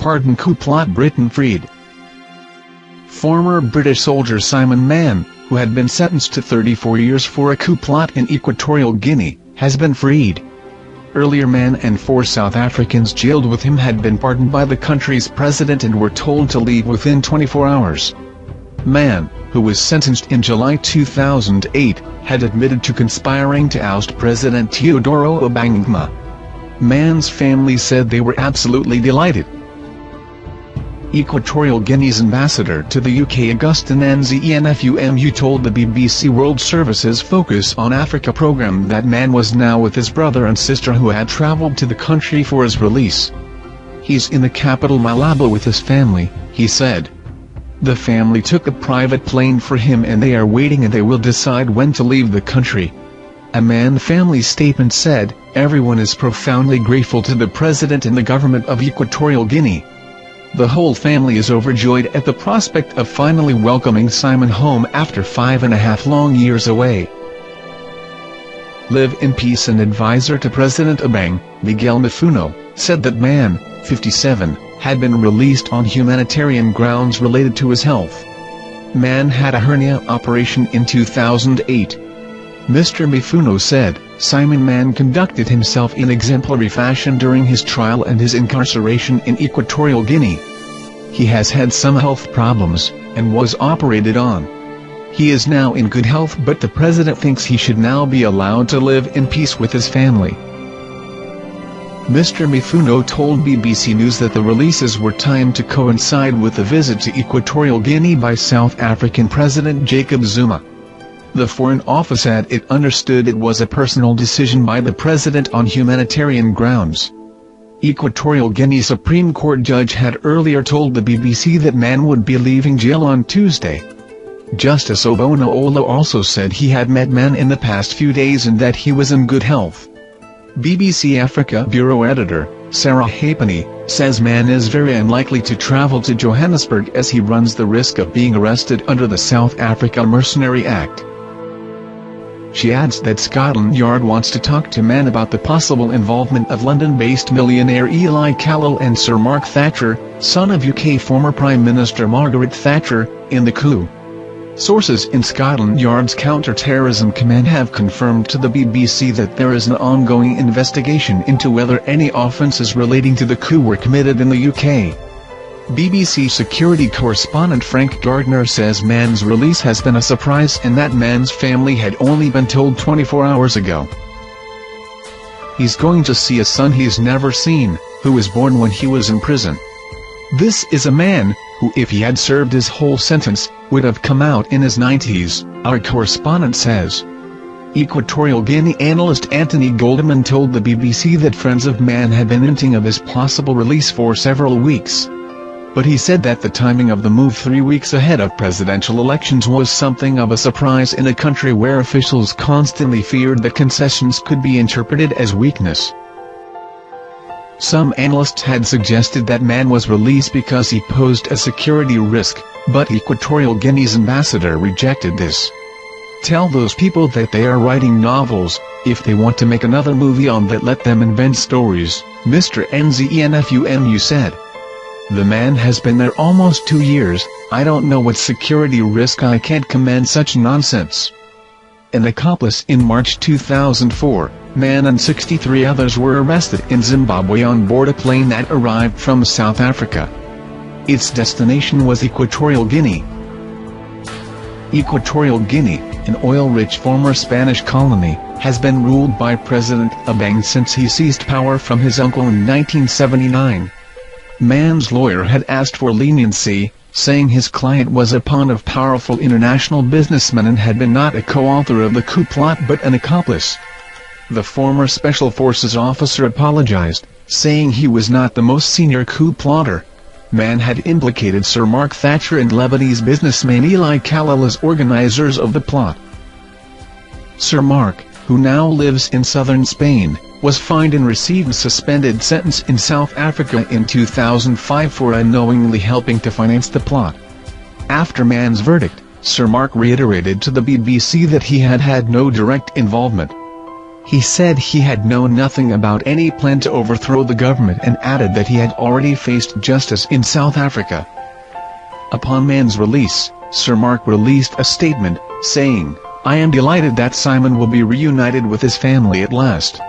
pardon coup plot Britain freed. Former British soldier Simon Mann, who had been sentenced to 34 years for a coup plot in Equatorial Guinea, has been freed. Earlier Mann and 4 South Africans jailed with him had been pardoned by the country's president and were told to leave within 24 hours. Mann, who was sentenced in July 2008, had admitted to conspiring to oust President Teodoro Obiang. Mann's family said they were absolutely delighted. Equatorial Guinea's ambassador to the UK Augustin Nzenfumu told the BBC World Service's Focus on Africa programme that Mann was now with his brother and sister who had travelled to the country for his release. "He's in the capital Malabo with his family," he said. "The family took a private plane for him and they are waiting and they will decide when to leave the country." A Mann family statement said, "Everyone is profoundly grateful to the president and the government of Equatorial Guinea. The whole family is overjoyed at the prospect of finally welcoming Simon home after 5.5 long years away." Live in peace. An advisor to President Obiang, Miguel Mifuno, said that Mann, 57, had been released on humanitarian grounds related to his health. Mann had a hernia operation in 2008. Mr. Mifuno said, Simon Mann conducted himself in exemplary fashion during his trial and his incarceration in Equatorial Guinea. He has had some health problems, and was operated on. He is now in good health, but the president thinks he should now be allowed to live in peace with his family. Mr. Mifuno told BBC News that the releases were timed to coincide with the visit to Equatorial Guinea by South African President Jacob Zuma. The Foreign Office said it understood it was a personal decision by the president on humanitarian grounds. Equatorial Guinea Supreme Court judge had earlier told the BBC that Mann would be leaving jail on Tuesday. Justice Obona Ola also said he had met Mann in the past few days and that he was in good health. BBC Africa Bureau Editor, Sarah Halfpenny, says Mann is very unlikely to travel to Johannesburg as he runs the risk of being arrested under the South Africa Mercenary Act. She adds that Scotland Yard wants to talk to Mann about the possible involvement of London-based millionaire Eli Callell and Sir Mark Thatcher, son of UK former Prime Minister Margaret Thatcher, in the coup. Sources in Scotland Yard's counter-terrorism command have confirmed to the BBC that there is an ongoing investigation into whether any offences relating to the coup were committed in the UK. BBC security correspondent Frank Gardner says Mann's release has been a surprise and that Mann's family had only been told 24 hours ago. He's going to see a son he's never seen, who was born when he was in prison. This is a man who, if he had served his whole sentence, would have come out in his 90s, our correspondent says. Equatorial Guinea analyst Anthony Goldman told the BBC that friends of Mann had been hinting of his possible release for several weeks. But he said that the timing of the move 3 weeks ahead of presidential elections was something of a surprise in a country where officials constantly feared that concessions could be interpreted as weakness. Some analysts had suggested that Mann was released because he posed a security risk, but Equatorial Guinea's ambassador rejected this. "Tell those people that they are writing novels. If they want to make another movie on that, let them invent stories," Mr. Nzenfumu said. "The man has been there almost 2 years, I don't know what security risk, I can't commend such nonsense." An accomplice in March 2004, Mann and 63 others were arrested in Zimbabwe on board a plane that arrived from South Africa. Its destination was Equatorial Guinea. Equatorial Guinea, an oil-rich former Spanish colony, has been ruled by President Obiang since he seized power from his uncle in 1979. Mann's lawyer had asked for leniency, saying his client was a pawn of powerful international businessmen and had been not a co-author of the coup plot but an accomplice. The former Special Forces officer apologized, saying he was not the most senior coup plotter. Mann had implicated Sir Mark Thatcher and Lebanese businessman Eli Callell as organizers of the plot. Sir Mark, who now lives in southern Spain, was fined and received a suspended sentence in South Africa in 2005 for unknowingly helping to finance the plot. After Mann's verdict, Sir Mark reiterated to the BBC that he had had no direct involvement. He said he had known nothing about any plan to overthrow the government and added that he had already faced justice in South Africa. Upon Mann's release, Sir Mark released a statement, saying, "I am delighted that Simon will be reunited with his family at last.